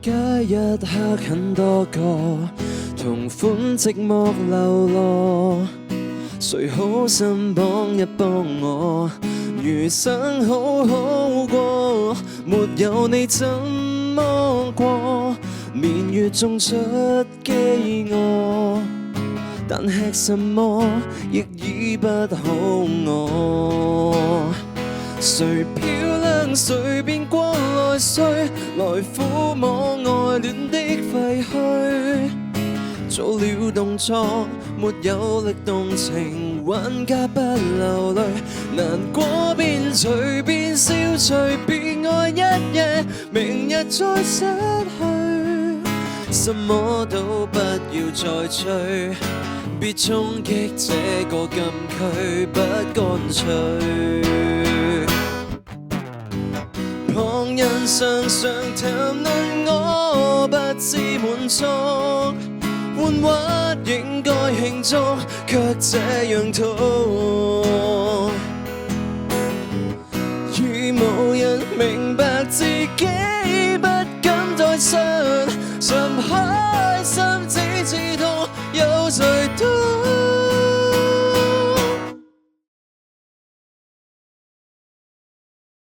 街一刻很多個，同款寂寞流落，誰好心幫一幫我？餘生好好過，沒有你怎麼過？年月種出飢餓，但吃什麼亦醫不好我。誰漂亮誰變過來誰來撫摸愛戀的廢墟？做了動作沒有力動情，還假不流淚，難過便隨便消除，別愛一夜，明日再失去，什麼都不要再追，別衝擊這個禁區，不乾脆。旁人常常談論我不知滿足，換話應該慶祝，卻這樣痛。如無人明白自己不敢再信，常開心